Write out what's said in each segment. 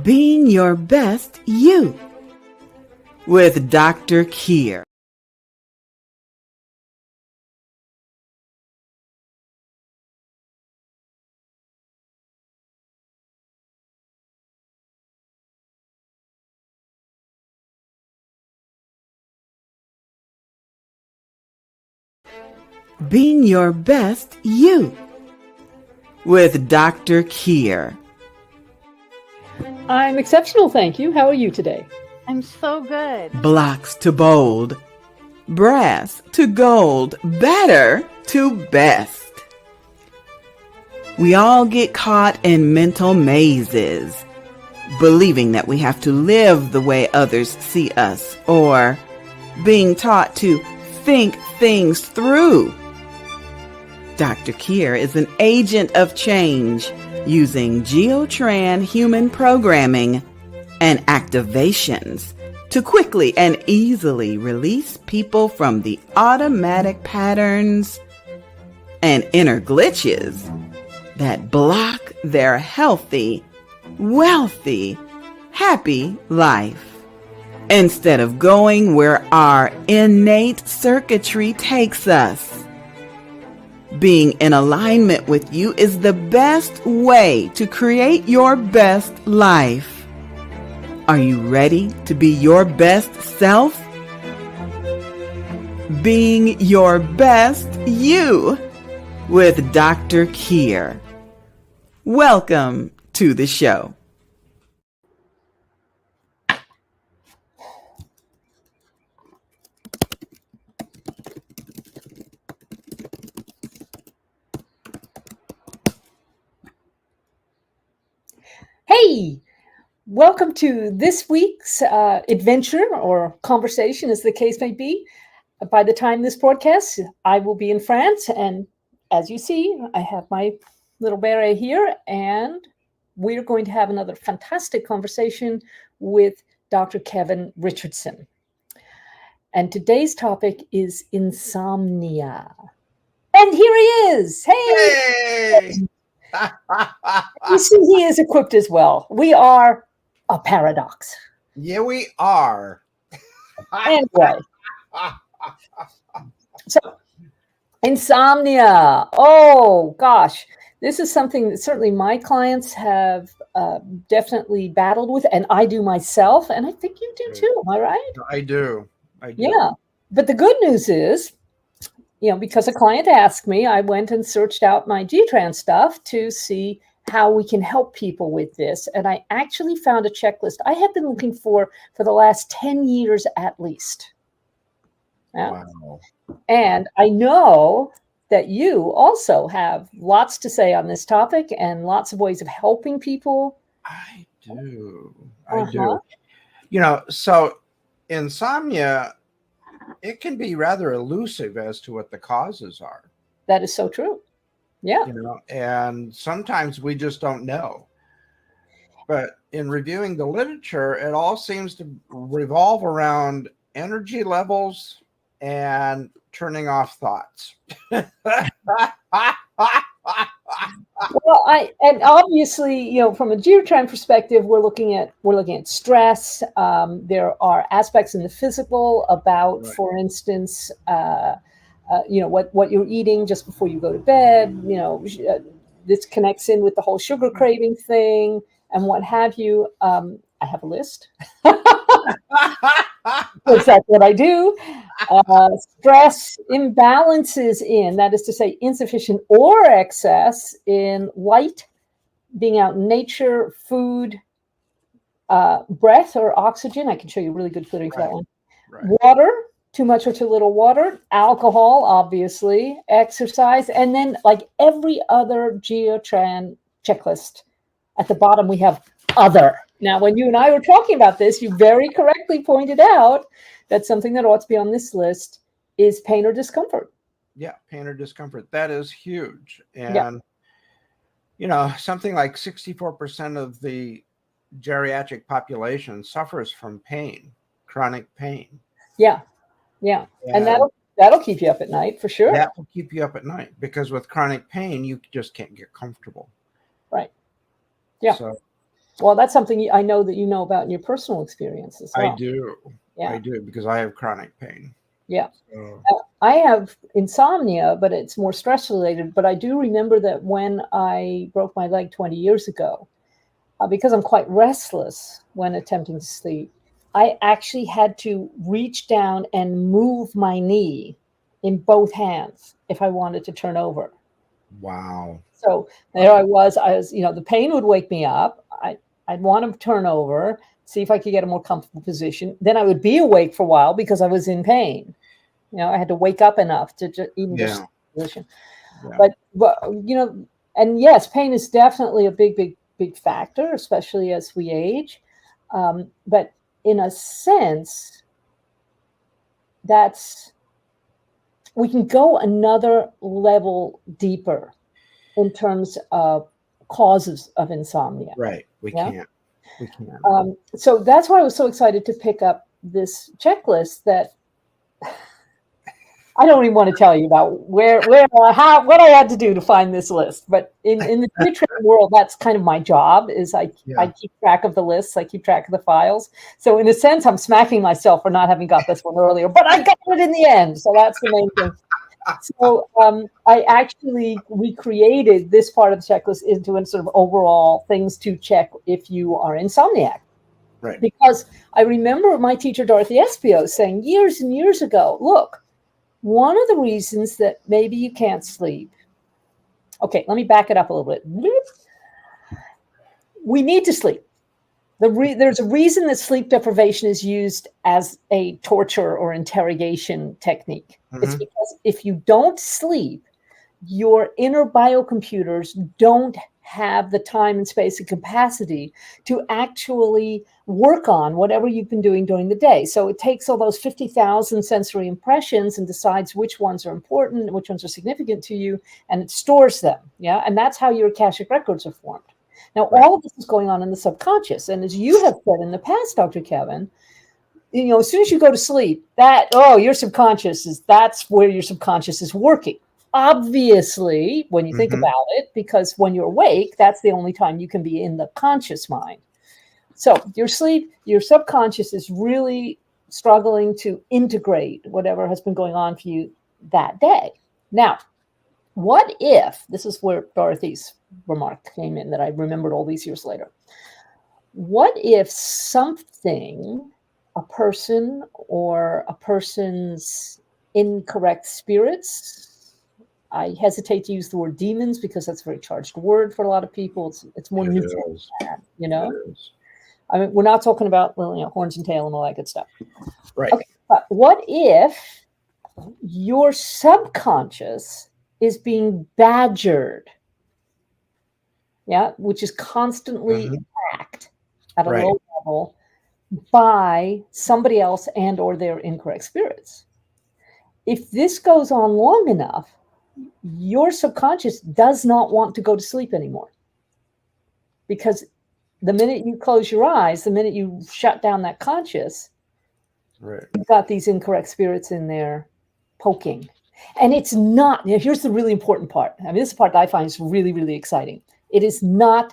Being Your Best You with Dr. Kyre. Being Your Best You with Dr. Kyre. I'm exceptional, thank you. How are you today? I'm so good. Blocks to bold, brass to gold, better to best. We all get caught in mental mazes, believing that we have to live the way others see us, or being taught to think things through. Dr. Kyre is an agent of change using Geotran human programming and activations to quickly and easily release people from the automatic patterns and inner glitches that block their healthy, wealthy, happy life. Instead of going where our innate circuitry takes us. Being in alignment with you is the best way to create your best life. Are you ready to be your best self? Being Your Best You with Dr. Kyre. Welcome to the show. Hey, welcome to this week's adventure or conversation, as the case may be. By the time this broadcasts, I will be in France. And as you see, I have my little beret here, and we're going to have another fantastic conversation with Dr. Kevin Richardson. And today's topic is insomnia. And here he is. Hey! You see, he is equipped as well. We are a paradox. Yeah, we are. Anyway. So, insomnia. Oh, gosh. This is something that certainly my clients have definitely battled with, and I do myself, and I think you do too. Am I right? I do. Yeah. But the good news is, because a client asked me, I went and searched out my G-Trans stuff to see how we can help people with this. And I actually found a checklist I have been looking for the last 10 years at least. Yeah. Wow. And I know that you also have lots to say on this topic and lots of ways of helping people. I do. So insomnia, it can be rather elusive as to what the causes are. That is so true. Yeah. And sometimes we just don't know. But in reviewing the literature, it all seems to revolve around energy levels and turning off thoughts. Well, and obviously, from a Geotran perspective, we're looking at stress. There are aspects in the physical about, right, for instance, what you're eating just before you go to bed. This connects in with the whole sugar craving thing and what have you. I have a list. Because that's what I do. Stress imbalances that is to say, insufficient or excess in light, being out in nature, food, breath or oxygen. I can show you really good footage for that one. Right. Water, too much or too little water, alcohol, obviously, exercise, and then like every other Geotran checklist, at the bottom we have other. Now, when you and I were talking about this, you very correctly pointed out that something that ought to be on this list is pain or discomfort. Yeah, pain or discomfort. That is huge. And, something like 64% of the geriatric population suffers from pain, chronic pain. Yeah. And that'll keep you up at night, for sure. That will keep you up at night because with chronic pain, you just can't get comfortable. Right. Yeah. Well, that's something I know that you know about in your personal experience as well. I do. Yeah. I do, because I have chronic pain. Yeah. So, I have insomnia, but it's more stress related. But I do remember that when I broke my leg 20 years ago, because I'm quite restless when attempting to sleep, I actually had to reach down and move my knee in both hands if I wanted to turn over. wow. So there I was, the pain would wake me up. I'd want to turn over, see if I could get a more comfortable position. Then I would be awake for a while because I was in pain. I had to wake up enough to even just position. Yeah. But and yes, pain is definitely a big factor, especially as we age. But in a sense, we can go another level deeper in terms of causes of insomnia. Right. We Yeah? can't. We can't. So that's why I was so excited to pick up this checklist that I don't even want to tell you about what I had to do to find this list. But in the training world, that's kind of my job. Is I keep track of the lists, I keep track of the files. So in a sense, I'm smacking myself for not having got this one earlier, but I got it in the end. So that's the main thing. So I actually recreated this part of the checklist into a sort of overall things to check if you are insomniac. Right. Because I remember my teacher, Dorothy Espio, saying years and years ago, look, one of the reasons that maybe you can't sleep. Okay, let me back it up a little bit. We need to sleep. There's a reason that sleep deprivation is used as a torture or interrogation technique. Mm-hmm. It's because if you don't sleep, your inner biocomputers don't have the time and space and capacity to actually work on whatever you've been doing during the day. So it takes all those 50,000 sensory impressions and decides which ones are important and which ones are significant to you, and it stores them. Yeah. And that's how your Akashic records are formed. Now, all of this is going on in the subconscious. And as you have said in the past, Dr. Kevin, as soon as you go to sleep, your subconscious that's where your subconscious is working. Obviously, when you think about it, because when you're awake, that's the only time you can be in the conscious mind. So your sleep, your subconscious is really struggling to integrate whatever has been going on for you that day. Now, what if, this is where Dorothy's remark came in that I remembered all these years later. What if something, a person or a person's incorrect spirits, I hesitate to use the word demons because that's a very charged word for a lot of people. It's more neutral than that, I mean, we're not talking about horns and tail and all that good stuff. Right. Okay, but what if your subconscious is being badgered? Yeah, which is constantly attacked at a low level by somebody else and or their incorrect spirits. If this goes on long enough, your subconscious does not want to go to sleep anymore. Because the minute you close your eyes, the minute you shut down that conscious, you've got these incorrect spirits in there poking. And it's not, here's the really important part. I mean, this is the part that I find is really, really exciting. It is not,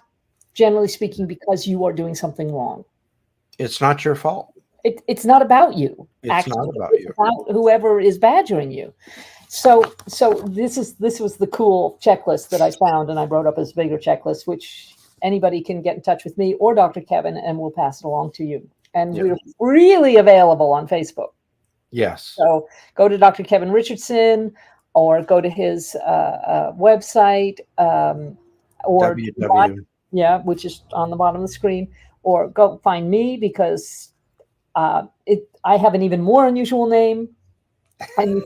generally speaking, because you are doing something wrong. It's not your fault. It's not about you. It's not about you. It's about whoever is badgering you. So this was the cool checklist that I found, and I wrote up as a bigger checklist, which anybody can get in touch with me or Dr. Kevin, and we'll pass it along to you. And we're really available on Facebook. Yes. So go to Dr. Kevin Richardson, or go to his website, or which is on the bottom of the screen, or go find me because I have an even more unusual name, and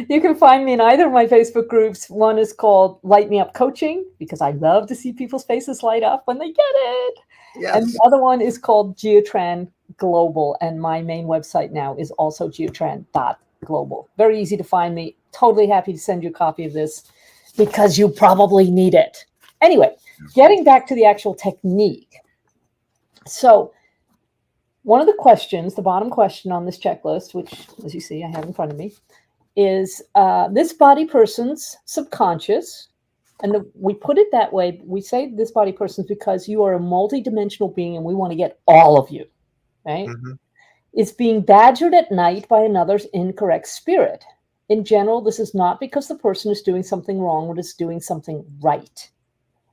you can find me in either of my Facebook groups. One is called Light Me Up Coaching, because I love to see people's faces light up when they get it. Yes. And the other one is called Geotran Global, and my main website now is also geotran.global. Very easy to find me. Totally happy to send you a copy of this because you probably need it. Anyway, getting back to the actual technique. So one of the questions, the bottom question on this checklist, which, as you see, I have in front of me, is this body person's subconscious And we put it that way. We say this body person is because you are a multidimensional being and we want to get all of you, right? Mm-hmm. It's being badgered at night by another's incorrect spirit. In general, this is not because the person is doing something wrong, but is doing something right.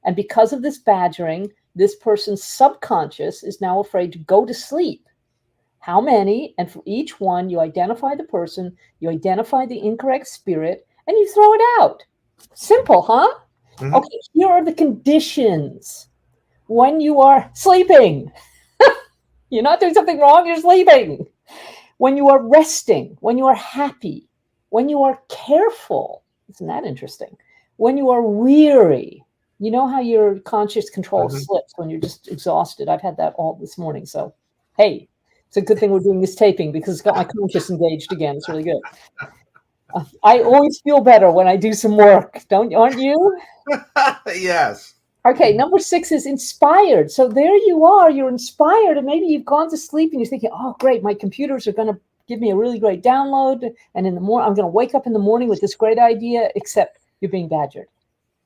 And because of this badgering, this person's subconscious is now afraid to go to sleep. How many? And for each one, you identify the person, you identify the incorrect spirit, and you throw it out. Simple, huh? Mm-hmm. Okay, here are the conditions. When you are sleeping, you're not doing something wrong, you're sleeping. When you are resting, when you are happy, when you are careful, isn't that interesting? When you are weary, you know how your conscious control Mm-hmm. slips when you're just exhausted. I've had that all this morning. So, hey, it's a good thing we're doing this taping because it's got my conscious engaged again. It's really good. I always feel better when I do some work, aren't you? Yes. Okay, number 6 is inspired. So there you are, you're inspired, and maybe you've gone to sleep and you're thinking, oh, great, my computers are going to give me a really great download. And in the morning, I'm going to wake up in the morning with this great idea, except you're being badgered.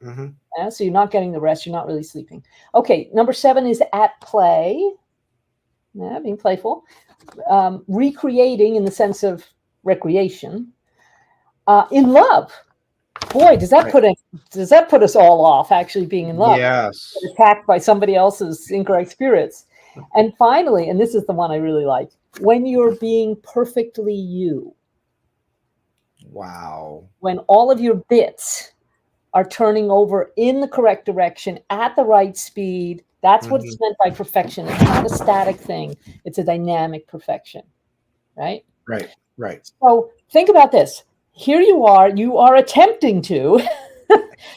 Mm-hmm. So you're not getting the rest. You're not really sleeping. Okay, number 7 is at play. Yeah, being playful. Recreating in the sense of recreation. In love. Boy, does that put us all off actually being in love? Yes. Attacked by somebody else's incorrect spirits. And finally, and this is the one I really like, when you're being perfectly you. Wow. When all of your bits are turning over in the correct direction at the right speed. That's what it's meant by perfection. It's not a static thing. It's a dynamic perfection, right? Right. Right. So think about this. Here you are attempting to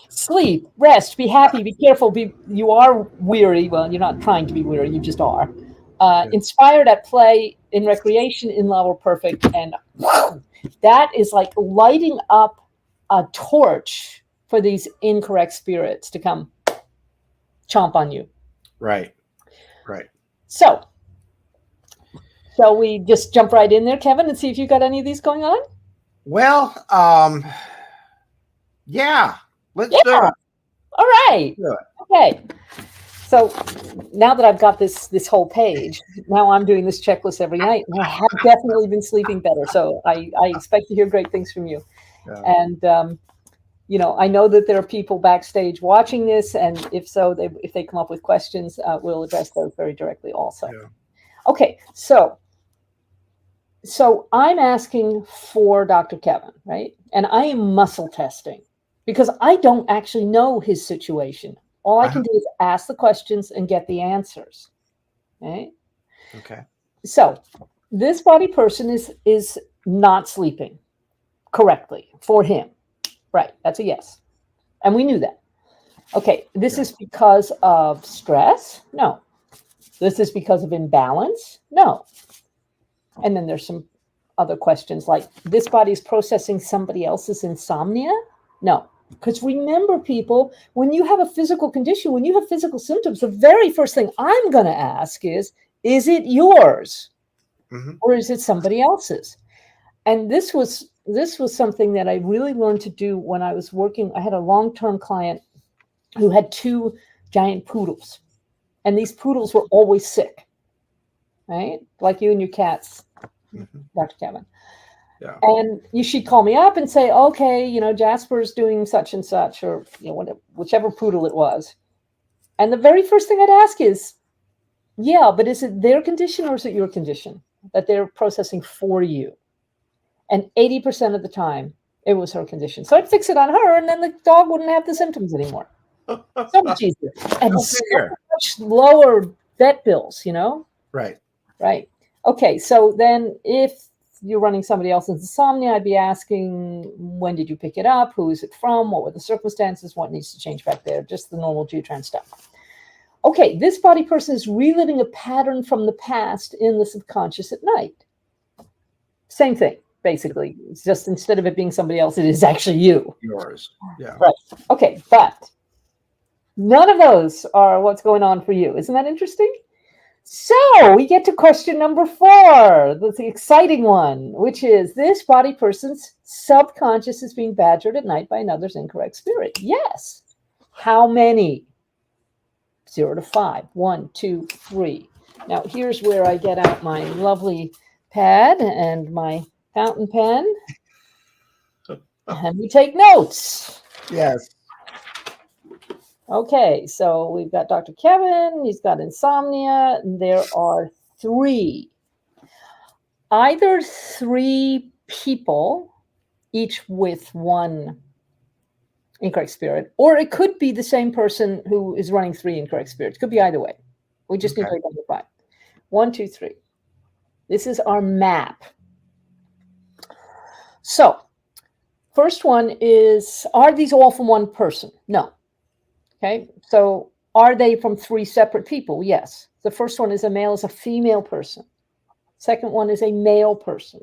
sleep, rest, be happy, be careful. You are weary. Well, you're not trying to be weary. You just are. Inspired at play, in recreation, in love, or perfect. And that is like lighting up a torch for these incorrect spirits to come chomp on you. Right. Right. So, shall we just jump right in there, Kevin, and see if you got any of these going on? Well, yeah. Let's do it. All right. Do it. Okay. So now that I've got this whole page, now I'm doing this checklist every night, and I have definitely been sleeping better. So I expect to hear great things from you. Yeah. And I know that there are people backstage watching this, and if so, if they come up with questions, we'll address those very directly also. Yeah. Okay, so I'm asking for Dr. Kevin, right? And I am muscle testing because I don't actually know his situation. All I can do is ask the questions and get the answers. Right? Okay. So this body person is not sleeping correctly for him. Right. That's a yes. And we knew that. Okay. This is because of stress? No. This is because of imbalance? No. And then there's some other questions like, this body is processing somebody else's insomnia? No. Because remember, people, when you have a physical condition, when you have physical symptoms, the very first thing I'm going to ask is it yours? Mm-hmm. Or is it somebody else's? And this was something that I really learned to do when I was working. I had a long-term client who had 2 giant poodles, and these poodles were always sick, right? Like you and your cats, Dr. Kevin. Yeah. And she'd call me up and say, okay, Jasper's doing such and such, or whichever poodle it was. And the very first thing I'd ask is, yeah, but is it their condition or is it your condition that they're processing for you? And 80% of the time, it was her condition. So I'd fix it on her, and then the dog wouldn't have the symptoms anymore. So much easier. And so much lower vet bills, Right. Right. Okay, so then if you're running somebody else's insomnia, I'd be asking, when did you pick it up? Who is it from? What were the circumstances? What needs to change back there? Just the normal G-Tran stuff. Okay, this body person is reliving a pattern from the past in the subconscious at night. Same thing. Basically, it's just instead of it being somebody else, it is actually you. Yours. Yeah. Right. Okay, but none of those are what's going on for you. Isn't that interesting? So we get to question number 4, that's the exciting one, which is this body person's subconscious is being badgered at night by another's incorrect spirit. Yes. How many? 0 to 5. 1, 2, 3. Now, here's where I get out my lovely pad and my fountain pen. And we take notes. Yes. Okay, so we've got Dr. Kevin. He's got insomnia. There are 3. Either 3 people, each with 1 incorrect spirit, or it could be the same person who is running 3 incorrect spirits. Could be either way. We just need to identify. 1, 2, 3. This is our map. So, first one is, are these all from one person? No. Okay, so are they from 3 separate people? Yes. The first one is a male, is a female person. Second one is a male person.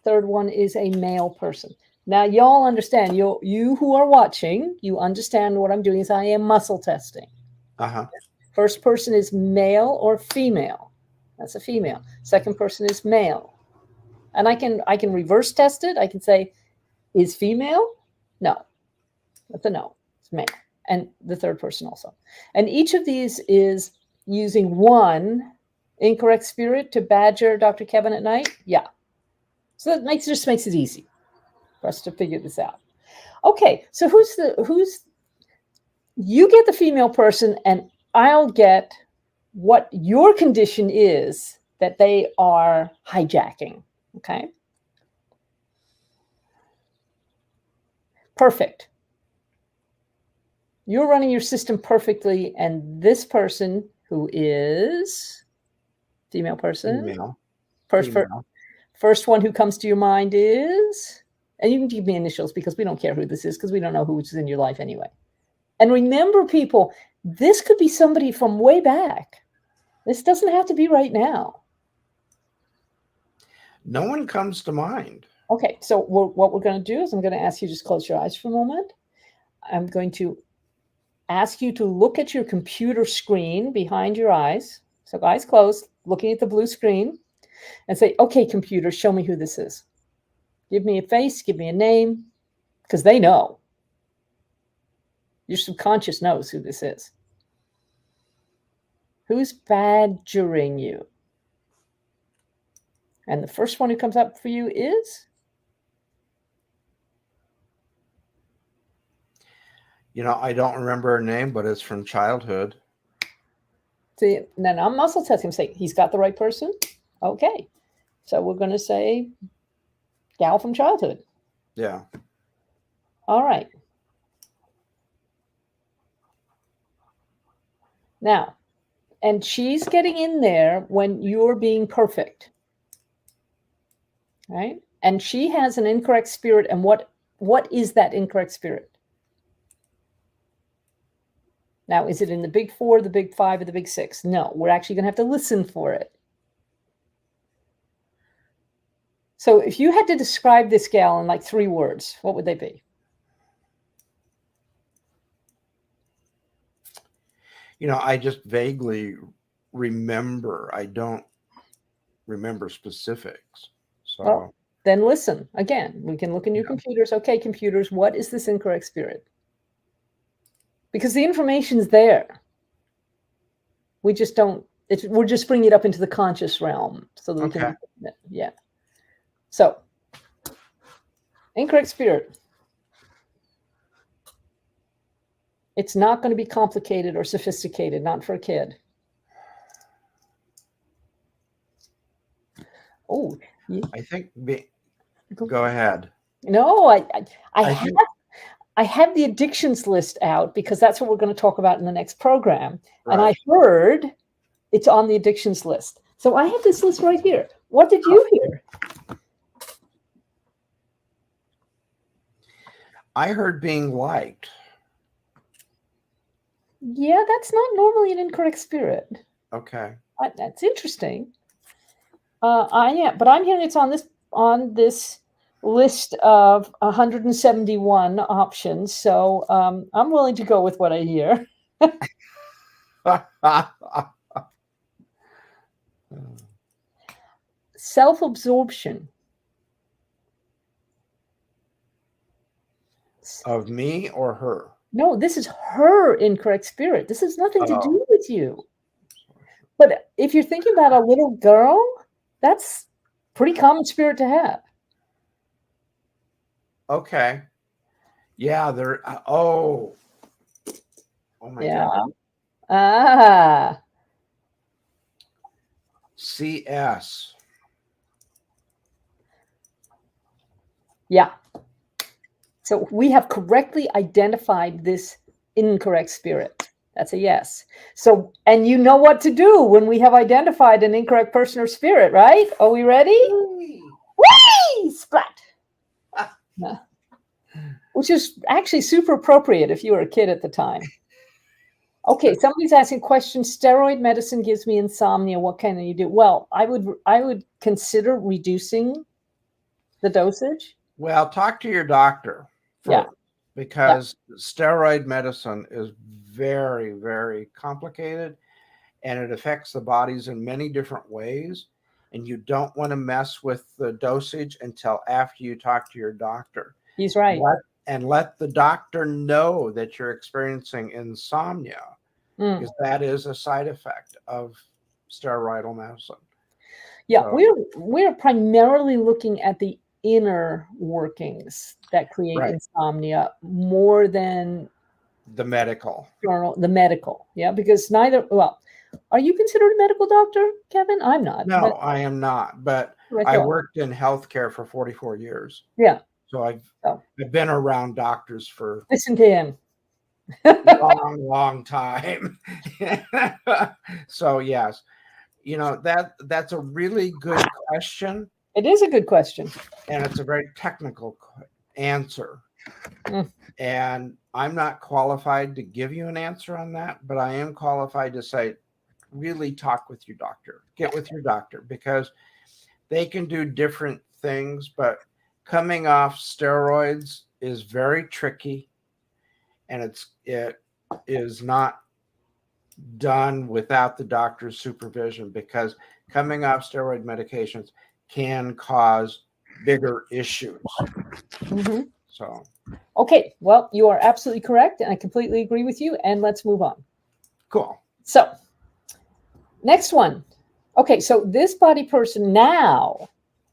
Third one is a male person. Now, y'all understand, you who are watching, you understand what I'm doing is I am muscle testing. Uh-huh. First person is male or female. That's a female. Second person is male. And I can reverse test it. I can say, is female? No. That's a no. It's male. And the third person also. And each of these is using 1 incorrect spirit to badger Dr. Kevin at night. Yeah. So that just makes it easy for us to figure this out. Okay, so you get the female person, and I'll get what your condition is that they are hijacking. Okay. Perfect. You're running your system perfectly, and this person who is female person, Female. first one who comes to your mind is, and you can give me initials because we don't care who this is because we don't know who's in your life anyway. And remember, people, this could be somebody from way back. This doesn't have to be right now. No one comes to mind. Okay, so what we're going to do is I'm going to ask you just close your eyes for a moment. I'm going to ask you to look at your computer screen behind your eyes. So eyes closed, looking at the blue screen, and say, okay, computer, show me who this is. Give me a face, give me a name, because they know. Your subconscious knows who this is. Who's badgering you? And the first one who comes up for you is? I don't remember her name, but it's from childhood. See, then I'm muscle testing. Say, he's got the right person? Okay. So we're going to say gal from childhood. Yeah. All right. Now, and she's getting in there when you're being perfect. Right? And she has an incorrect spirit. And what is that incorrect spirit? Now, is it in the big 4, the big 5, or the big 6? No, we're actually going to have to listen for it. So if you had to describe this gal in like 3 words, what would they be? I just vaguely remember. I don't remember specifics. So Well, then listen. Again, we can look in your computers. Okay, computers, what is this incorrect spirit? Because the information's there. We just don't, we're just bringing it up into the conscious realm so that we can, yeah. So, incorrect spirit. It's not going to be complicated or sophisticated, not for a kid. Oh, I think, go ahead. No, I have the addictions list out because that's what we're going to talk about in the next program. Right. And I heard it's on the addictions list. So I have this list right here. What did you hear? I heard being liked. Yeah, that's not normally an incorrect spirit. Okay. That's interesting. But I'm hearing it's on this list of 171 options. So I'm willing to go with what I hear. Self-absorption. Of me or her? No, this is her incorrect spirit. This has nothing to Oh. do with you. But if you're thinking about a little girl, that's pretty common spirit to have. Okay. Yeah, there. Oh my Yeah. God. Ah, CS. yeah. So we have correctly identified this incorrect spirit. That's a yes. So, and you know what to do when we have identified an incorrect person or spirit, right? Are we ready? Whee! Splat. Yeah. Which is actually super appropriate if you were a kid at the time. Okay, somebody's asking questions. Steroid medicine gives me insomnia. What can you do? Well, I would consider reducing the dosage. Well, talk to your doctor Yeah. first, because steroid medicine is very, very complicated, and it affects the bodies in many different ways. And you don't want to mess with the dosage until after you talk to your doctor. He's right. Let the doctor know that you're experiencing insomnia, because that is a side effect of steroidal medicine. Yeah, So, we're primarily looking at the inner workings that create Right. insomnia more than the medical. the medical. Yeah, because neither. Well, are you considered a medical doctor, Kevin? I'm not. No, but I am not, but right I there. worked in healthcare for 44 years. Yeah. So I've Oh. been around doctors for Listen to him. long time. So yes, that's a really good question, It is a good question. and it's a very technical answer. Mm. And I'm not qualified to give you an answer on that, but I am qualified to say, really talk with your doctor. Get with your doctor, because they can do different things, but coming off steroids is very tricky, and it is not done without the doctor's supervision, because coming off steroid medications can cause bigger issues. Mm-hmm. So, okay, well, you are absolutely correct, and I completely agree with you. And let's move on. cool. So, next one. Okay, so this body person now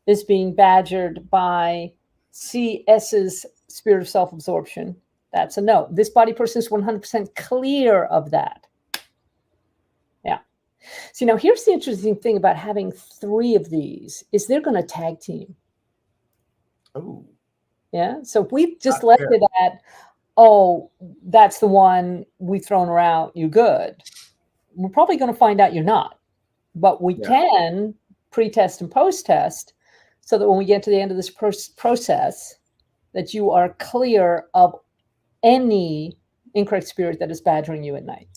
is being badgered by CS's spirit of self-absorption. That's a no. This body person is 100% clear of that. Yeah. See, now here's the interesting thing about having 3 of these is they're going to tag team. Oh. Yeah. So if we just left it at, oh, that's the one we've thrown around, you good. We're probably going to find out you're not. But we can pre-test and post-test so that when we get to the end of this process, that you are clear of any incorrect spirit that is badgering you at night.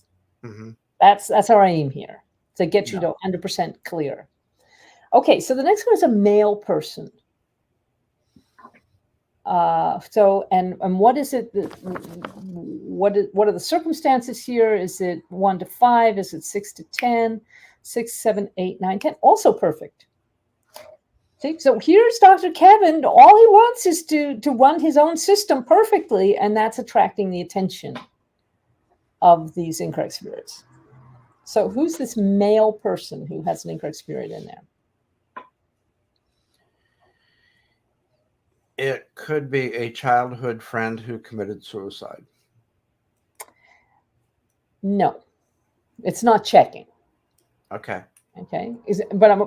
Mm-hmm. That's our aim here, to get you to 100% clear. Okay, so the next one is a male person. And what is it? What are the circumstances here? Is it 1 to 5? Is it 6 to 10? 6, 7, 8, 9, 10? Also perfect. See, so here's Dr. Kevin. All he wants is to run his own system perfectly, and that's attracting the attention of these incorrect spirits. So who's this male person who has an incorrect spirit in there? It could be a childhood friend who committed suicide. No, it's not checking. Okay. Okay.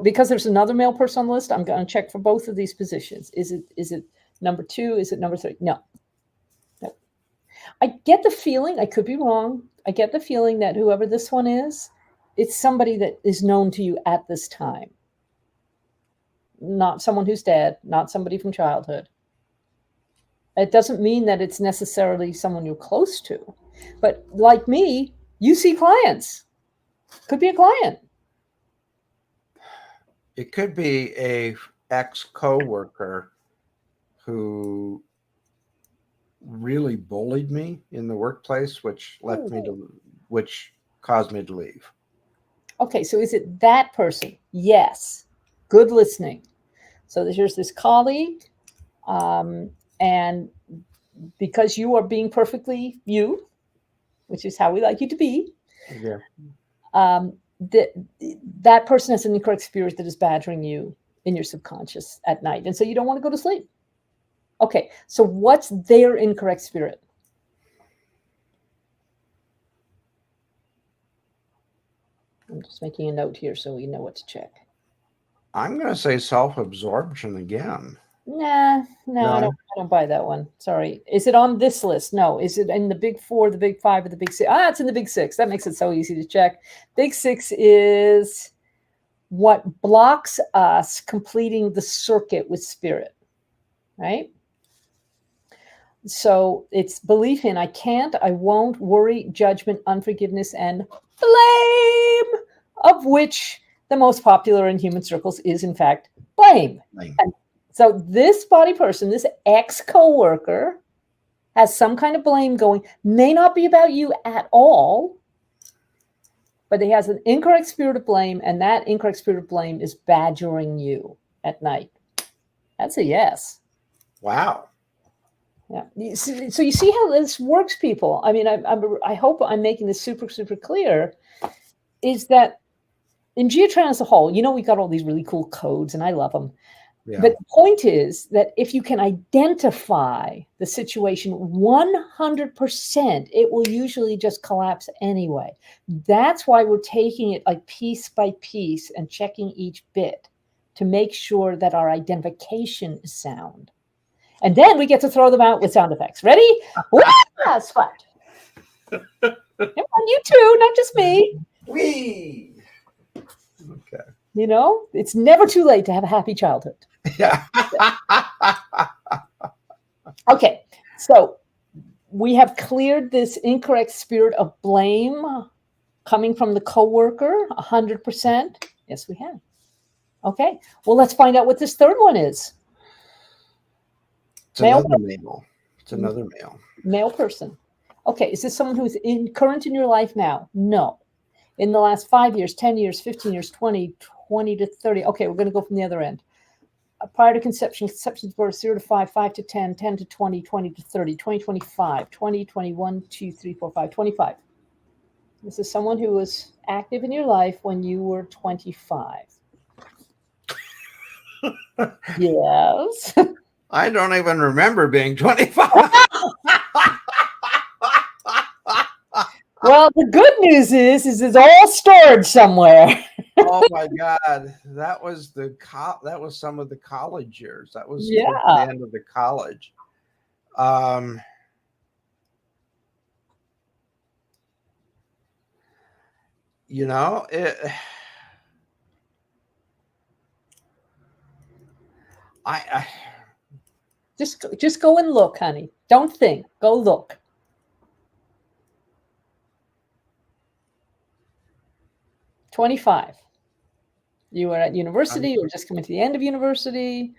Because there's another male person on the list, I'm going to check for both of these positions. Is it number 2? Is it number 3? No. I get the feeling, I could be wrong. I get the feeling that whoever this one is, it's somebody that is known to you at this time. Not someone who's dead, not somebody from childhood. It doesn't mean that it's necessarily someone you're close to. But like me, you see clients. Could be a client. It could be a ex-coworker who really bullied me in the workplace, which caused me to leave. Okay, so is it that person? Yes. Good listening. So here's this colleague, and because you are being perfectly you, which is how we like you to be, Yeah. that person has an incorrect spirit that is badgering you in your subconscious at night. And so you don't want to go to sleep. Okay, so what's their incorrect spirit? I'm just making a note here so we know what to check. I'm going to say self-absorption again. No. I don't buy that one. Sorry. Is it on this list? No. Is it in the big 4, the big 5, or the big 6? It's in the big 6. That makes it so easy to check. Big 6 is what blocks us completing the circuit with spirit, right? So it's belief in I can't, I won't, worry, judgment, unforgiveness, and blame, of which the most popular in human circles is, in fact, blame. And so this body person, this ex-coworker, has some kind of blame going, may not be about you at all, but he has an incorrect spirit of blame, and that incorrect spirit of blame is badgering you at night. That's a yes. Wow. Yeah. So you see how this works, people. I mean, I hope I'm making this super, super clear, is that in Geotran as a whole, we got all these really cool codes, and I love them. Yeah. But the point is that if you can identify the situation 100%, it will usually just collapse anyway. That's why we're taking it like piece by piece and checking each bit to make sure that our identification is sound. And then we get to throw them out with sound effects. Ready? That's fun. Come on, you too, not just me. Whee! Okay. It's never too late to have a happy childhood. Yeah. Okay, so we have cleared this incorrect spirit of blame coming from the coworker 100%. Yes, we have. Okay, well, let's find out what this third one is. It's another male. It's another male. Male person. Okay, is this someone who's current in your life now? No. In the last 5 years, 10 years, 15 years, 20 to 30. Okay, we're going to go from the other end. Prior to conception to birth, 0 to 5, 5 to 10, 10 to 20, 20 to 30, 20, 25, 20, 21, 2, 3, 4, 5, 25. This is someone who was active in your life when you were 25. Yes. I don't even remember being 25. Well, the good news is it's all stored somewhere. Oh my God, that was some of the college years. That was the end of the college. I just go and look, honey. Don't think. Go look. $25. You were at university or just coming to the end of university?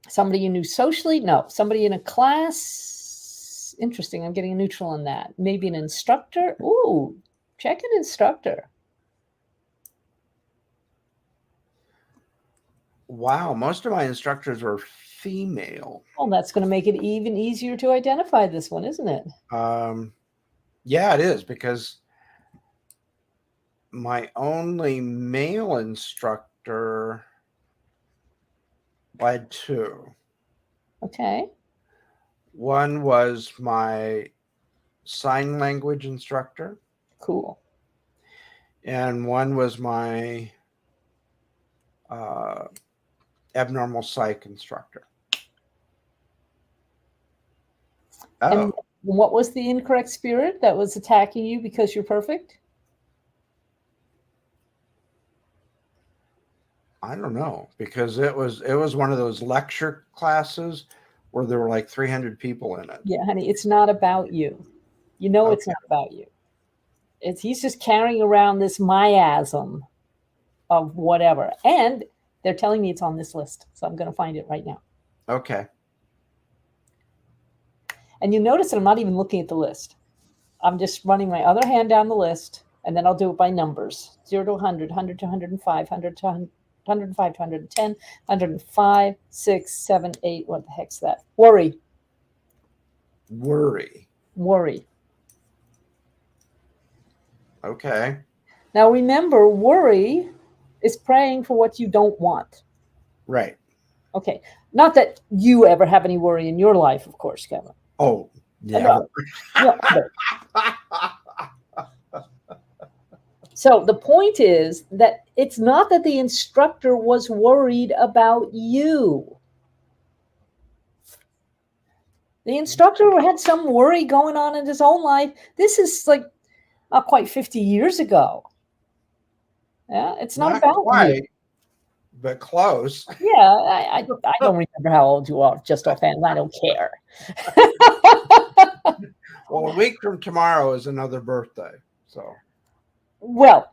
Somebody you knew socially? No. Somebody in a class? Interesting. I'm getting a neutral on that. Maybe an instructor? Ooh, check an instructor. Wow, most of my instructors were female. Well, that's going to make it even easier to identify this one, isn't it? Yeah, it is, because my only male instructor, I had 2. Okay. One was my sign language instructor. Cool. And one was my abnormal psych instructor. And what was the incorrect spirit that was attacking you because you're perfect? I don't know, because it was one of those lecture classes where there were like 300 people in it. Yeah, honey, it's not about you. It's not about you. He's just carrying around this miasm of whatever. And they're telling me it's on this list. So I'm going to find it right now. Okay. And you notice that I'm not even looking at the list. I'm just running my other hand down the list, and then I'll do it by numbers. 0 to 100, 100 to 105, 100 to 105 to 110, 105, 6, 7, 8. What the heck's that? Worry. Worry. Worry. Okay. Now remember, worry is praying for what you don't want. Right. Okay. Not that you ever have any worry in your life, of course, Kevin. Oh, yeah. No, ever. So the point is that it's not that the instructor was worried about you. The instructor had some worry going on in his own life. This is like not quite 50 years ago. Yeah, it's not about quite, you. but close. Yeah, I don't remember how old you are just offhand. I don't care. Well, a week from tomorrow is another birthday. So, Well,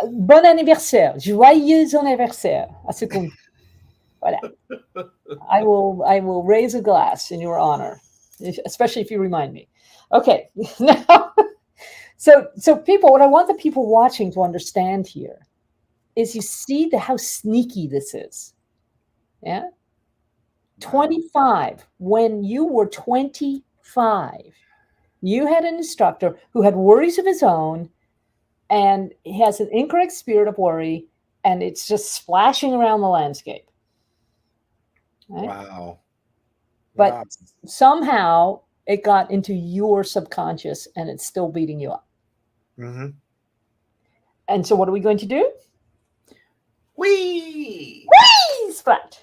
bon anniversaire, joyeux anniversaire à ce qu'on dit. Voilà. I will raise a glass in your honor, especially if you remind me. Okay, now, so people, what I want the people watching to understand here is you see how sneaky this is. Yeah, 25. When you were 25, you had an instructor who had worries of his own, and he has an incorrect spirit of worry, and it's just splashing around the landscape. Right? wow. But Wow. somehow it got into your subconscious and it's still beating you up. Mm-hmm. And so what are we going to do? Whee! Whee! Splat.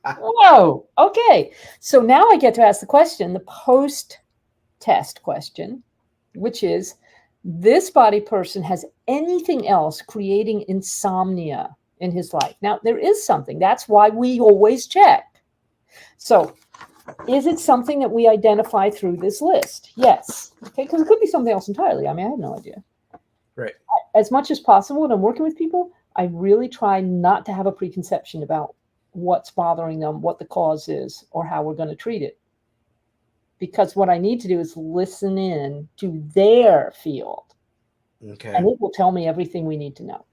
Whoa. Okay. So now I get to ask the question, the post-test question, which is, this body person has anything else creating insomnia in his life? Now, there is something. That's why we always check. So, is it something that we identify through this list? Yes. Okay, because it could be something else entirely. I mean, I have no idea. Right. As much as possible when I'm working with people, I really try not to have a preconception about what's bothering them, what the cause is, or how we're going to treat it. Because what I need to do is listen in to their field. Okay. And it will tell me everything we need to know.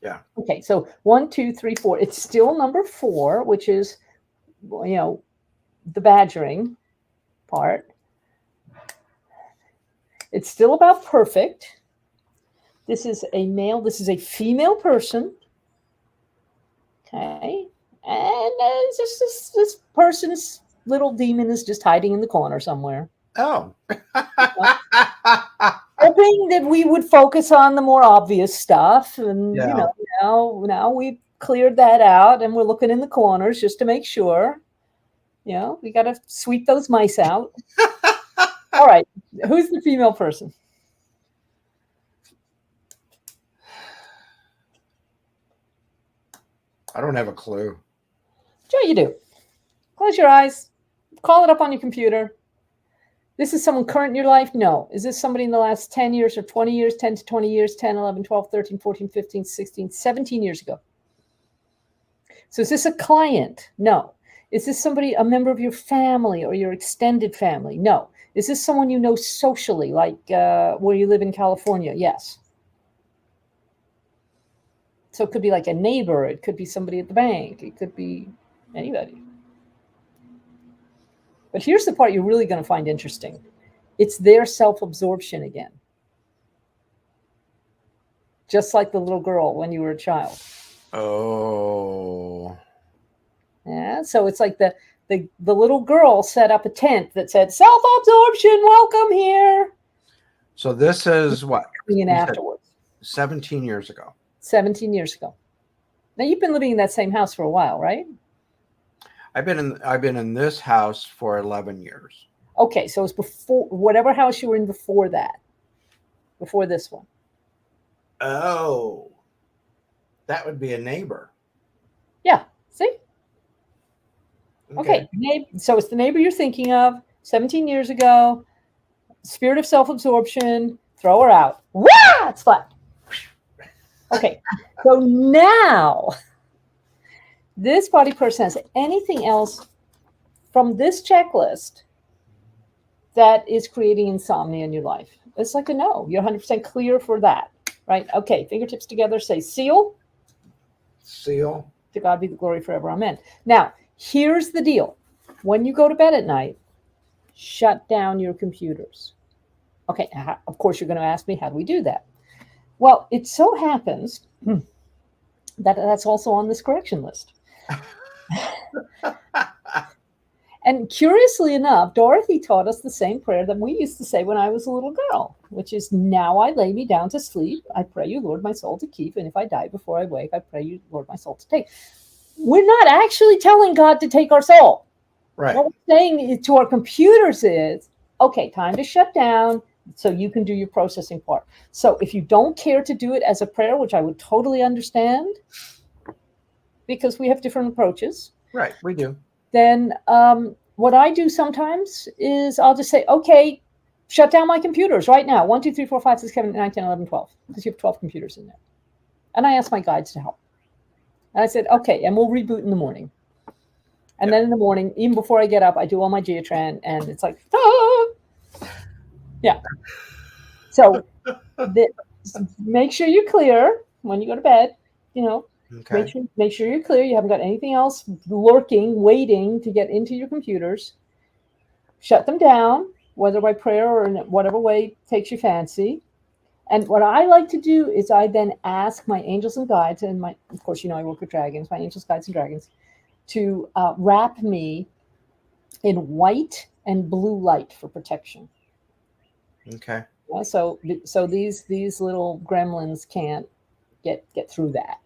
Yeah. Okay, so 1, 2, 3, 4. It's still number 4, which is, the badgering part. It's still about perfect. This is a male. This is a female person. Okay, and it's just this person's little demon is just hiding in the corner somewhere. Oh. Hoping that we would focus on the more obvious stuff, and Yeah. now we've cleared that out, and we're looking in the corners just to make sure. We got to sweep those mice out. All right, who's the female person? I don't have a clue. Sure you do. Close your eyes. Call it up on your computer. This is someone current in your life? No. Is this somebody in the last 10 years or 20 years, 10 to 20 years, 10, 11, 12, 13, 14, 15, 16, 17 years ago? So is this a client? No. Is this somebody, a member of your family or your extended family? No. Is this someone you know socially, like where you live in California? Yes. So it could be like a neighbor. It could be somebody at the bank. It could be anybody. But here's the part you're really going to find interesting. It's their self-absorption again. Just like the little girl when you were a child. Oh. Yeah, so it's like the little girl set up a tent that said, self-absorption, welcome here. So this is what? And afterwards. 17 years ago. 17 years ago. Now you've been living in that same house for a while, right? I've been in this house for 11 years. Okay, so it's before whatever house you were in before that. Before this one. Oh. That would be a neighbor. Yeah, see? Okay. So it's the neighbor you're thinking of, 17 years ago, spirit of self-absorption, throw her out. Wah! It's flat. Okay, so now this body person has anything else from this checklist that is creating insomnia in your life? It's like a no. You're 100% clear for that, right? Okay, fingertips together, say seal. Seal. To God be the glory forever. Amen. Now, here's the deal. When you go to bed at night, shut down your computers. Okay, of course, you're going to ask me, how do we do that? Well, it so happens that that's also on this correction list. And curiously enough, Dorothy taught us the same prayer that we used to say when I was a little girl, which is, now I lay me down to sleep. I pray you, Lord, my soul to keep. And if I die before I wake, I pray you, Lord, my soul to take. We're not actually telling God to take our soul. Right. What we're saying to our computers is, okay, time to shut down so you can do your processing part. So if you don't care to do it as a prayer, which I would totally understand, because we have different approaches. Right, we do. Then what I do sometimes is I'll just say, okay, shut down my computers right now. 1, 2, 3, 4, 5, 6, 7, 8, 9, 10, 11, 12. Because you have 12 computers in there. And I ask my guides to help. And I said, okay, and we'll reboot in the morning. And then in the morning, even before I get up, I do all my Geotran, and it's like, ah! Yeah. So make sure you're clear when you go to bed. You know, Okay. make sure you're clear. You haven't got anything else lurking, waiting to get into your computers. Shut them down, whether by prayer or in whatever way takes your fancy. And what I like to do is I then ask my angels and guides, and of course, I work with dragons, my angels, guides, and dragons, to wrap me in white and blue light for protection. Okay. So these little gremlins can't get through that.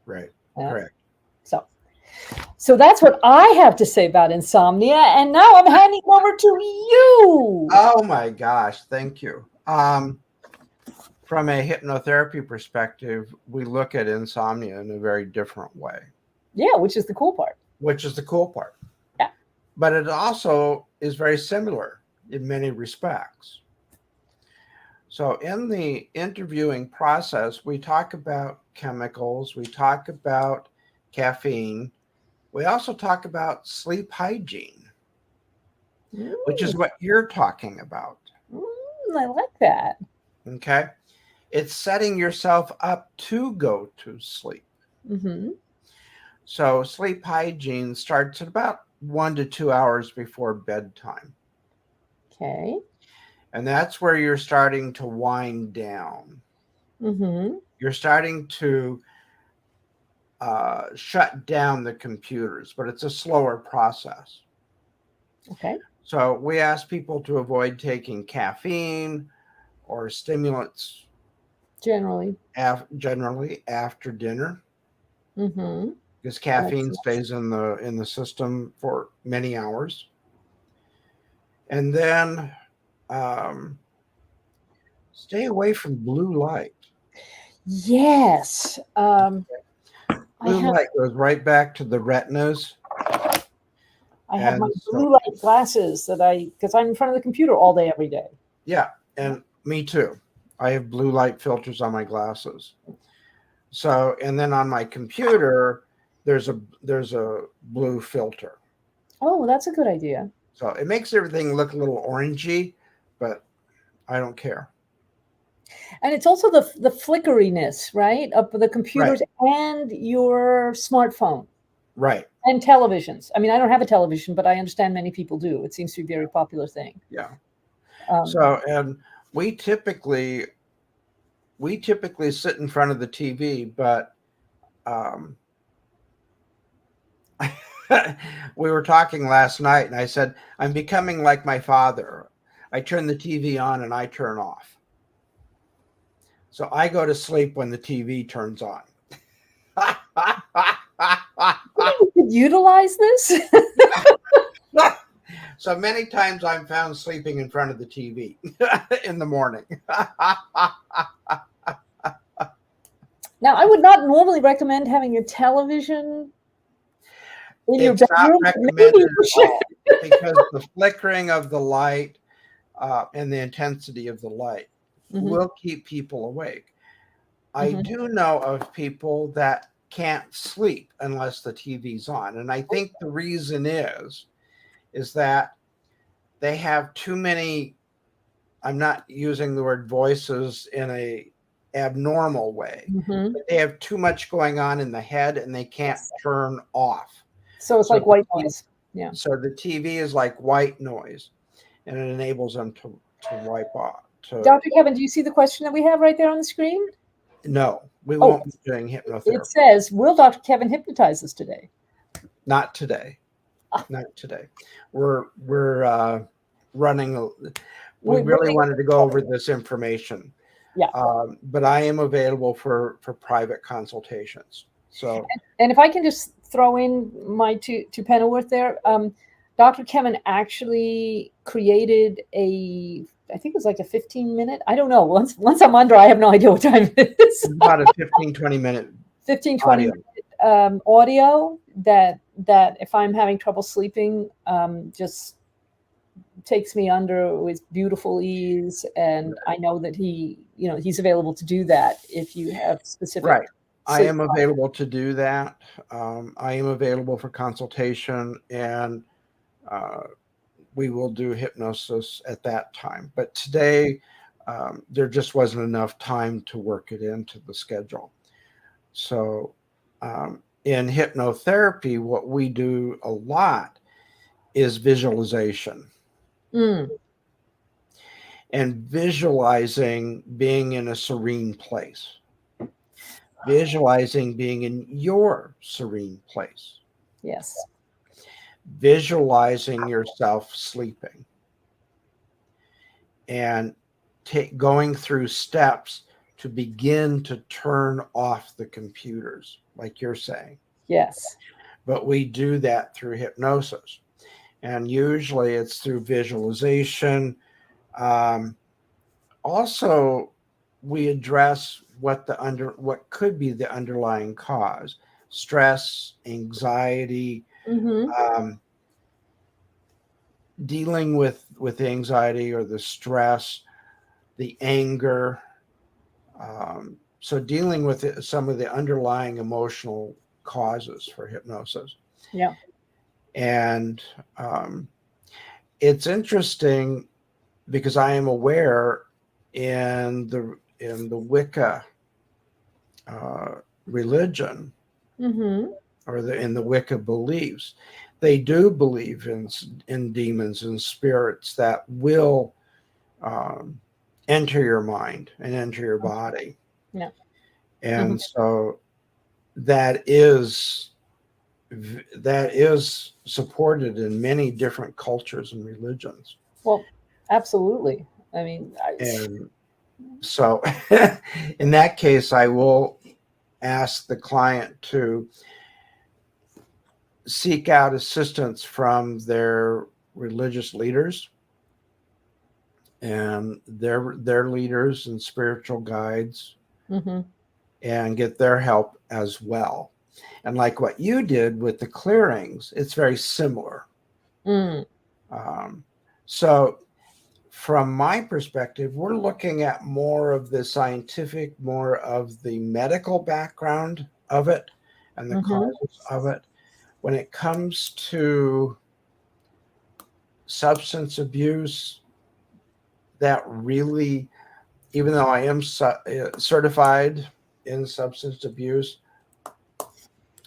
Right. Correct. So that's what I have to say about insomnia. And now I'm handing over to you. Oh my gosh, thank you. From a hypnotherapy perspective, we look at insomnia in a very different way. Yeah, which is the cool part. Yeah. But it also is very similar in many respects. So in the interviewing process, we talk about chemicals, we talk about caffeine, we also talk about sleep hygiene, which is what you're talking about. I like that. Okay. It's setting yourself up to go to sleep. Mm-hmm. So sleep hygiene starts at about 1 to 2 hours before bedtime. Okay. And that's where you're starting to wind down. Mm-hmm. You're starting to shut down the computers, but it's a slower process. Okay. So we ask people to avoid taking caffeine or stimulants generally after dinner, mm-hmm. because caffeine stays in the system for many hours. And then stay away from blue light. Yes. Blue light goes right back to the retinas. I have my blue light glasses because I'm in front of the computer all day, every day. Yeah, and me too. I have blue light filters on my glasses. So, and then on my computer, there's a blue filter. Oh, that's a good idea. So it makes everything look a little orangey, but I don't care. And it's also the flickeriness, right, of the computers and your smartphone. Right. And televisions. I mean, I don't have a television, but I understand many people do. It seems to be a very popular thing. Yeah. So, and we typically sit in front of the TV, but we were talking last night, and I said, I'm becoming like my father. I turn the TV on and I turn off. So I go to sleep when the TV turns on. You could utilize this. So many times I'm found sleeping in front of the TV in the morning. Now, I would not normally recommend having a television in your bedroom. It's not recommended at all, because the flickering of the light and the intensity of the light will keep people awake. I do know of people that can't sleep unless the TV's on. And I think the reason is that they have too many, I'm not using the word voices in a abnormal way. Mhm. But they have too much going on in the head and they can't Yes. turn off. So it's So like white noise. Yeah. So the TV is like white noise, and it enables them to wipe off. Dr. Kevin, do you see the question that we have right there on the screen? No, we Oh. won't be doing hypnotherapy. It says, will Dr. Kevin hypnotize us today? Not today. Not today. We're running. We really wanted to go over this information. Yeah. But I am available for private consultations. So, and if I can just throw in my two pennyworth there, Dr. Kevin actually created I think it was like a 15-minute. I don't know. Once I'm under, I have no idea what time it is. About a 15-20 minute 15-20 minute audio that if I'm having trouble sleeping, just takes me under with beautiful ease. And I know that he's available to do that if you have specific. Right. I am available to do that. I am available for consultation, and we will do hypnosis at that time. But today, there just wasn't enough time to work it into the schedule. So in hypnotherapy, what we do a lot is visualization. And visualizing being in a serene place. Visualizing being in your serene place. Yes. Visualizing yourself sleeping. And going through steps to begin to turn off the computers, like you're saying. Yes. But we do that through hypnosis. And usually it's through visualization. Also, we address what could be the underlying cause: stress, anxiety, dealing with the anxiety or the stress, the anger. So dealing with some of the underlying emotional causes for hypnosis. Yeah. And it's interesting because I am aware in the Wicca religion, or in the Wicca beliefs, they do believe in demons and spirits that will enter your mind and enter your body. Yeah. And so that is supported in many different cultures and religions. Well, absolutely. I mean, and so in that case, I will ask the client to seek out assistance from their religious leaders and their leaders and spiritual guides, and get their help as well. And like what you did with the clearings, it's very similar. So from my perspective, we're looking at more of the scientific, more of the medical background of it and the causes of it. When it comes to substance abuse, that really, even though I am certified in substance abuse,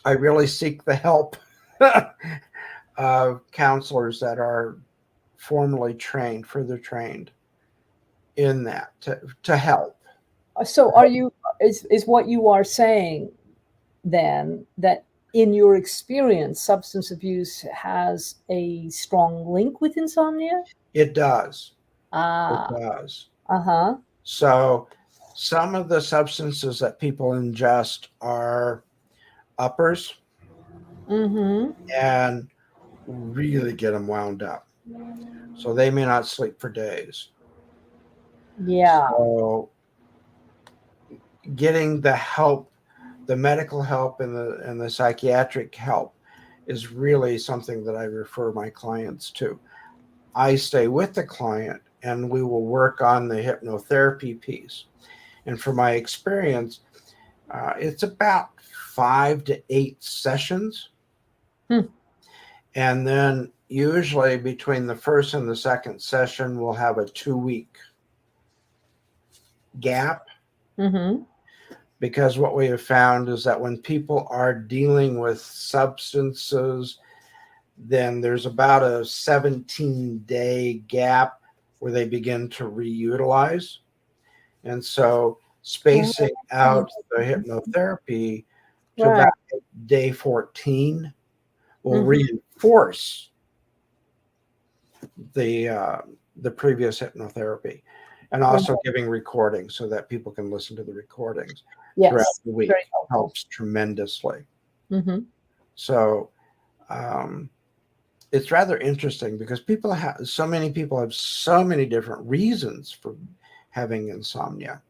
I really seek the help of counselors that are formally trained, further trained in that to help. So is what you are saying then that in your experience, substance abuse has a strong link with insomnia? It does. It does. So some of the substances that people ingest are uppers and really get them wound up. So they may not sleep for days. Yeah. So getting the help, the medical help and the psychiatric help is really something that I refer my clients to. I stay with the client and we will work on the hypnotherapy piece. And from my experience, it's about 5 to 8 sessions. And then usually between the first and the second session, we'll have a 2-week gap. Mm-hmm. Because what we have found is that when people are dealing with substances, then there's about a 17-day gap where they begin to reutilize. And so spacing out the hypnotherapy to Right. about day 14 will Mhm. reinforce the previous hypnotherapy, and also giving recordings so that people can listen to the recordings throughout Yes. the week Very helpful. helps tremendously. Mm-hmm. So it's rather interesting because so many people have so many different reasons for having insomnia.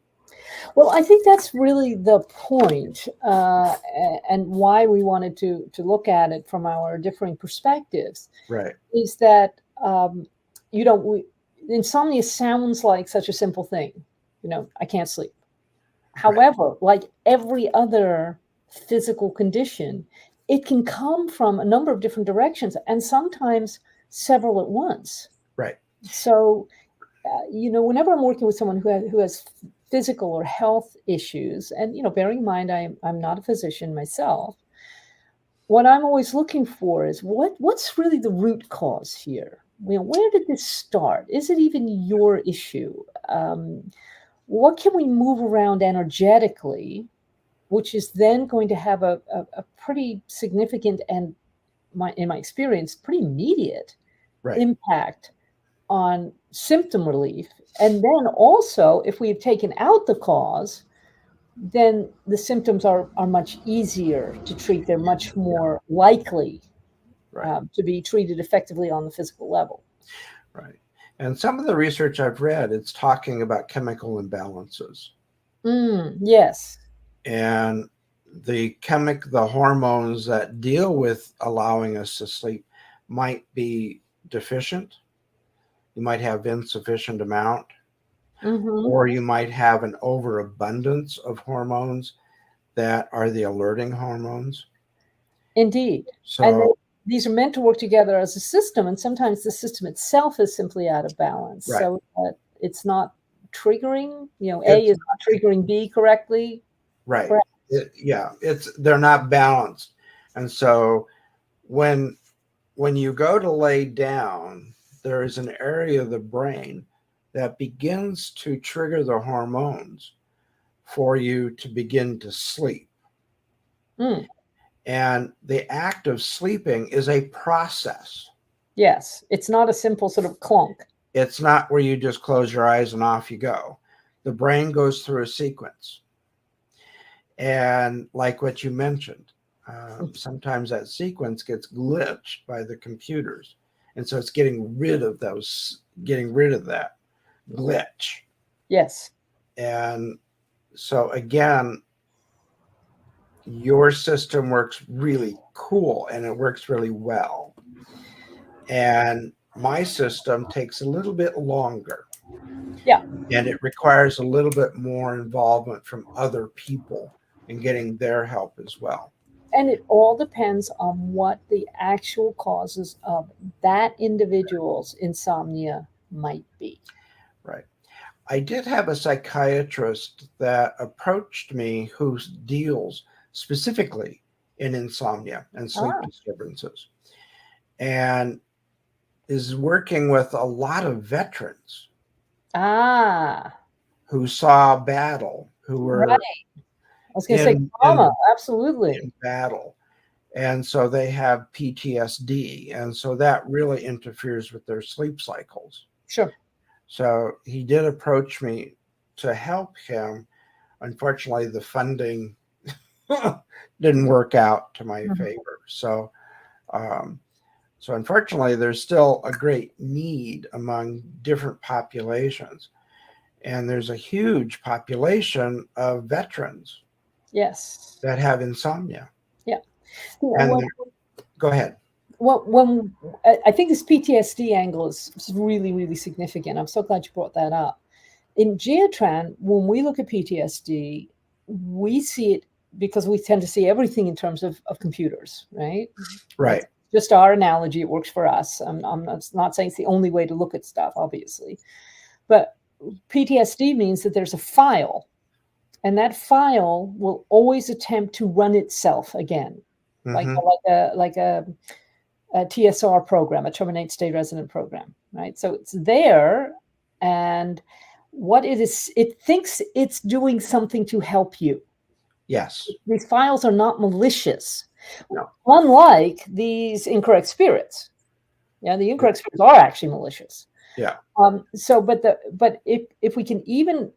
Well, I think that's really the point, and why we wanted to look at it from our differing perspectives. Right. Is that insomnia sounds like such a simple thing. I can't sleep. However, like every other physical condition, it can come from a number of different directions, and sometimes several at once. Right. So, whenever I'm working with someone who has physical or health issues, and bearing in mind I'm not a physician myself, what I'm always looking for is what's really the root cause here. Where did this start? Is it even your issue? What can we move around energetically, which is then going to have a pretty significant and, in my experience, pretty immediate Right. impact on symptom relief. And then also, if we've taken out the cause, then the symptoms are much easier to treat. They're much more likely to be treated effectively on the physical level. Right. And some of the research I've read, it's talking about chemical imbalances. Yes. And the hormones that deal with allowing us to sleep might be deficient. You might have insufficient amount, or you might have an overabundance of hormones that are the alerting hormones. Indeed. So, and these are meant to work together as a system, and sometimes the system itself is simply out of balance. Right. So it's not triggering, A is not triggering B correctly. Right. They're not balanced. And so when you go to lay down, there is an area of the brain that begins to trigger the hormones for you to begin to sleep. And the act of sleeping is a process. Yes. It's not a simple sort of clunk. It's not where you just close your eyes and off you go. The brain goes through a sequence. And like what you mentioned, sometimes that sequence gets glitched by the computers. And so it's getting rid of that glitch. Yes. And so again, your system works really cool and it works really well. And my system takes a little bit longer. Yeah. And it requires a little bit more involvement from other people and getting their help as well. And it all depends on what the actual causes of that individual's insomnia might be. Right. I did have a psychiatrist that approached me who deals specifically in insomnia and sleep disturbances, and is working with a lot of veterans who saw battle, who were right. I was going to say trauma, absolutely. in battle. And so they have PTSD. And so that really interferes with their sleep cycles. Sure. So he did approach me to help him. Unfortunately, the funding didn't work out to my favor. So, so unfortunately, there's still a great need among different populations. And there's a huge population of veterans. Yes. That have insomnia. Yeah. Go ahead. Well, I think this PTSD angle is really, really significant. I'm so glad you brought that up. In Geotran, when we look at PTSD, we see it because we tend to see everything in terms of computers, right? Right. That's just our analogy. It works for us. I'm not saying it's the only way to look at stuff, obviously. But PTSD means that there's a file and that file will always attempt to run itself again, like Mhm. a TSR program, a terminate stay resident program, right? So it's there, and what it is, it thinks it's doing something to help you. Yes. These files are not malicious, No. unlike these incorrect spirits. Yeah, the incorrect spirits are actually malicious. Yeah. But if we can even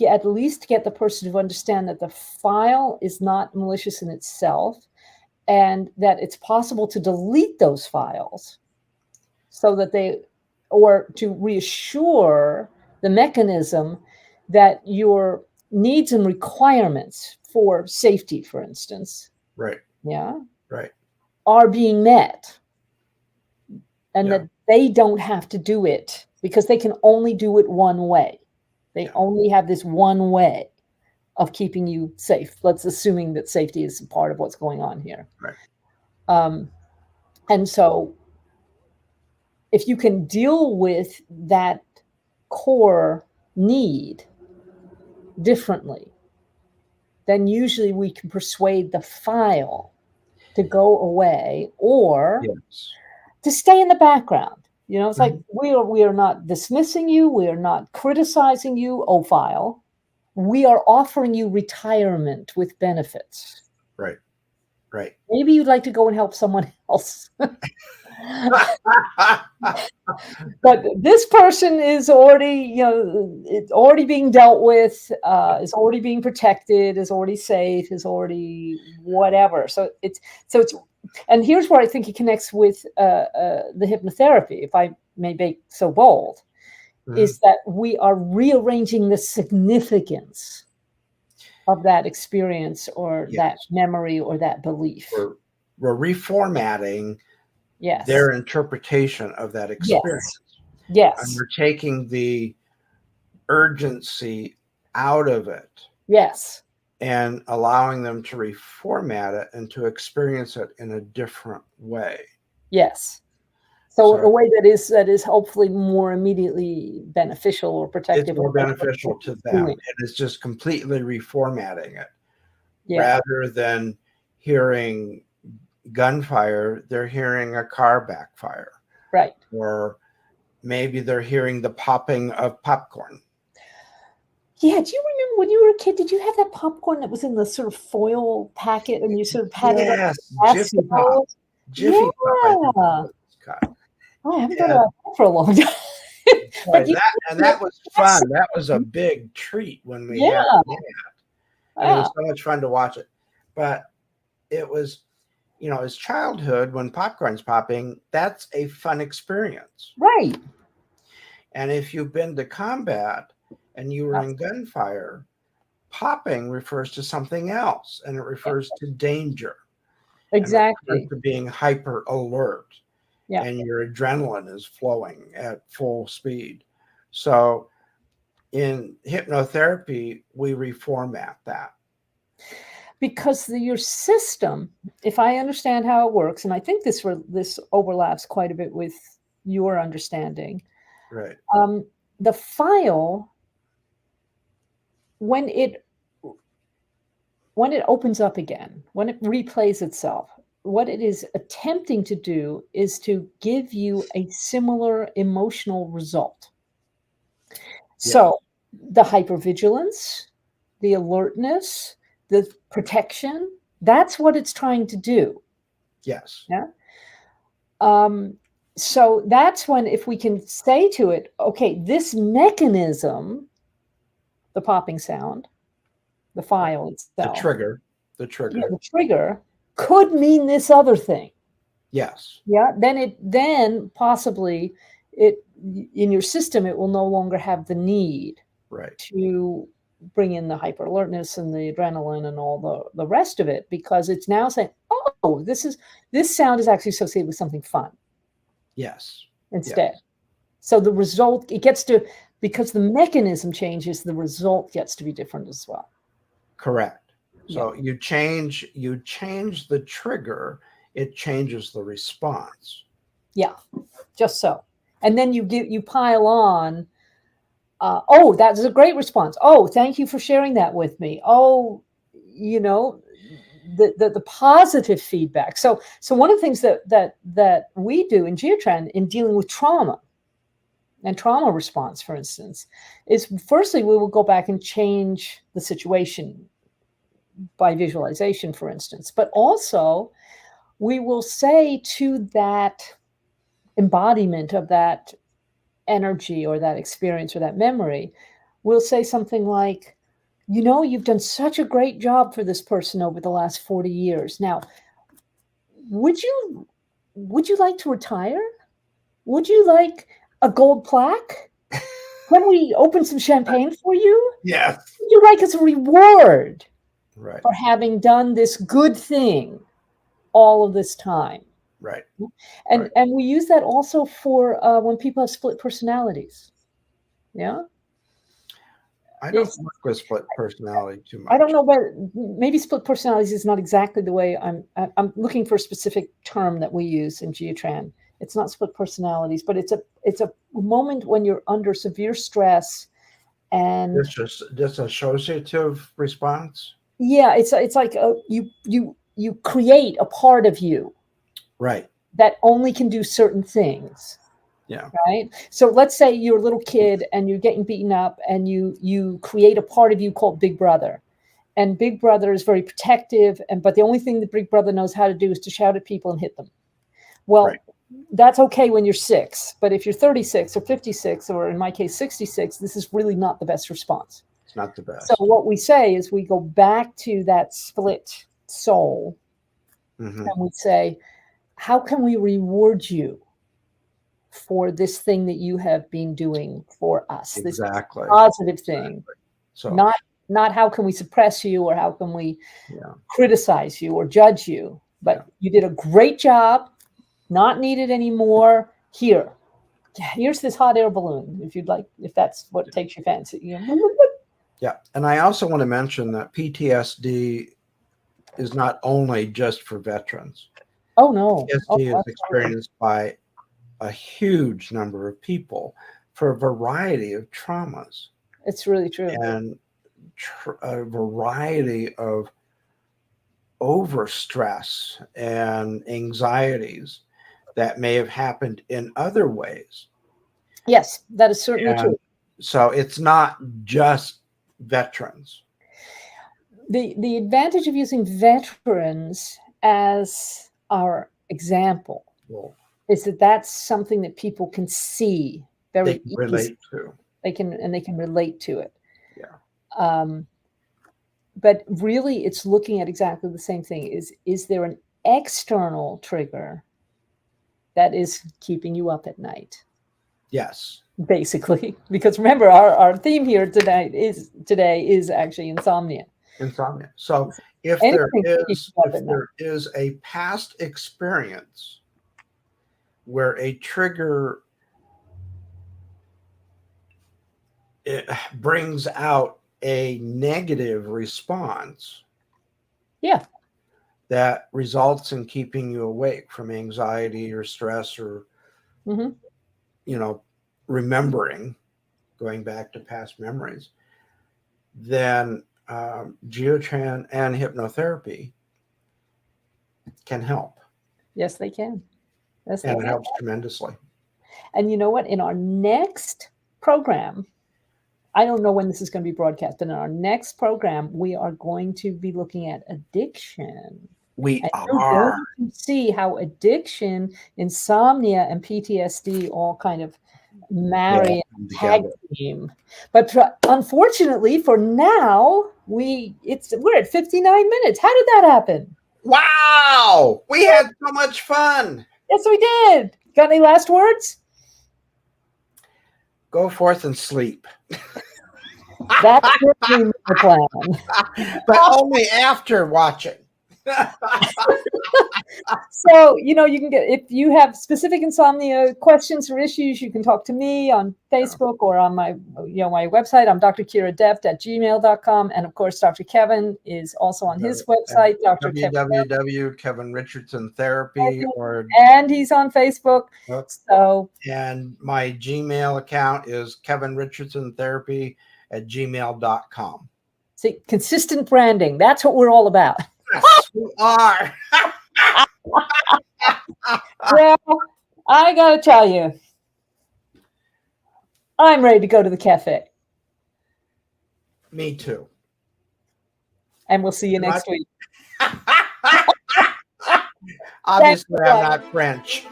at least get the person to understand that the file is not malicious in itself, and that it's possible to delete those files, so that or to reassure the mechanism that your needs and requirements for safety, for instance, Right. yeah, Right. are being met, and Yeah. that they don't have to do it because they can only do it one way. They Yeah. only have this one way of keeping you safe. Let's assuming that safety is part of what's going on here. Right. And so if you can deal with that core need differently, then usually we can persuade the file to go away or Yes. to stay in the background. You know, it's like Mhm. we are not dismissing you, we are not criticizing you, oh file. We are offering you retirement with benefits. Right. Right. Maybe you'd like to go and help someone else. But this person is already, you know, it's already being dealt with, is already being protected, is already safe, is already whatever. So it's, and here's where I think it connects with the hypnotherapy, if I may be so bold, is that we are rearranging the significance of that experience or Yes. that memory or that belief. We're reformatting Yes. their interpretation of that experience. Yes. And we're taking the urgency out of it. Yes. And allowing them to reformat it and to experience it in a different way. Yes. So a way that is hopefully more immediately beneficial or protective. It's more beneficial to them. It is just completely reformatting it. Yeah. Rather than hearing gunfire, they're hearing a car backfire. Right. Or maybe they're hearing the popping of popcorn. Yeah. Do you remember when you were a kid, did you have that popcorn that was in the sort of foil packet and you sort of had it up? Jiffy Pop. Jiffy Pop. I haven't thought about that for a long time. But that was fun. That was a big treat when we had that. And it was so much fun to watch it. But it was, you know, as childhood, when popcorn's popping, that's a fun experience. Right. And if you've been to combat and you were in gunfire, popping refers to something else, and it refers to danger. Exactly. To being hyper alert. Yeah. And your adrenaline is flowing at full speed. So in hypnotherapy, we reformat that. Because your system, if I understand how it works, and I think this overlaps quite a bit with your understanding. Right. The file, when it opens up again, when it replays itself, what it is attempting to do is to give you a similar emotional result. So the hypervigilance, the alertness, the protection, that's what it's trying to do. Yes. Yeah. So that's when, if we can say to it, okay, this mechanism, the popping sound, the file itself, the trigger, the trigger could mean this other thing. Yes. Yeah. Then possibly in your system, it will no longer have the need to bring in the hyper alertness and the adrenaline and all the rest of it, because it's now saying, oh, this sound is actually associated with something fun. Yes. Instead. Yes. So the result, it gets to, because the mechanism changes, the result gets to be different as well. Correct. So you change the trigger, it changes the response. Yeah, just so. And then you pile on Oh, that's a great response. Oh, thank you for sharing that with me. Oh, you know, the positive feedback. So one of the things that we do in Geotran in dealing with trauma and trauma response, for instance, is firstly we will go back and change the situation by visualization, for instance, but also we will say to that embodiment of that energy or that experience or that memory, we'll say something like, you know, you've done such a great job for this person over the last 40 years. Now, would you like to retire? Would you like a gold plaque? Can we open some champagne for you? Yes. Would you like as a reward Right. for having done this good thing all of this time? Right. And we use that also for when people have split personalities. Yeah. I don't work with split personality too much. I don't know, but maybe split personalities is not exactly the way I'm looking for a specific term that we use in Geotran. It's not split personalities, but it's a moment when you're under severe stress and Disassociative response. yeah, it's like you create a part of you Right. that only can do certain things. Yeah. Right. So let's say you're a little kid and you're getting beaten up and you create a part of you called Big Brother. And Big Brother is very protective. But the only thing that Big Brother knows how to do is to shout at people and hit them. Well, that's okay when you're 6. But if you're 36 or 56, or in my case, 66, this is really not the best response. It's not the best. So what we say is we go back to that split soul and we say, how can we reward you for this thing that you have been doing for us? Exactly. This positive thing. Exactly. So not how can we suppress you or how can we criticize you or judge you, but you did a great job, not needed anymore. Here's this hot air balloon if you'd like, if that's what takes your fancy. Yeah. And I also want to mention that PTSD is not only just for veterans. Oh no. PTSD is experienced by a huge number of people for a variety of traumas. It's really true. And a variety of overstress and anxieties that may have happened in other ways. Yes, that is certainly true. So it's not just veterans. The advantage of using veterans as our example is that that's something that people can see very easily. Relate to. They can relate to it. Yeah. But really, it's looking at exactly the same thing. Is there an external trigger that is keeping you up at night? Yes. Basically, because remember, our theme here today is actually insomnia. Insomnia. So if there is a past experience where a trigger brings out a negative response, that results in keeping you awake from anxiety or stress or remembering, going back to past memories, then Geotran and hypnotherapy can help. Yes, they can. Yes, and it helps tremendously. And you know what? In our next program, I don't know when this is going to be broadcast, but in our next program, we are going to be looking at addiction. We and are. You're going to see how addiction, insomnia, and PTSD all kind of marry and tag team. But unfortunately, for now, we're at 59 minutes. How did that happen? Wow, we had so much fun. Yes, we did. Got any last words? Go forth and sleep. That's the plan. But only after watching. So, you can get, if you have specific insomnia questions or issues, you can talk to me on Facebook or on my website. I'm drkyreadept@gmail.com. And of course, Dr. Kevin is also on his website, Dr. Kevin Richardson Therapy, and he's on Facebook. So, and my Gmail account is kevinrichardsontherapy@gmail.com. See, consistent branding. That's what we're all about. Yes, we are. Well, I got to tell you, I'm ready to go to the cafe. Me too. And we'll see you next week. Obviously, I'm not French.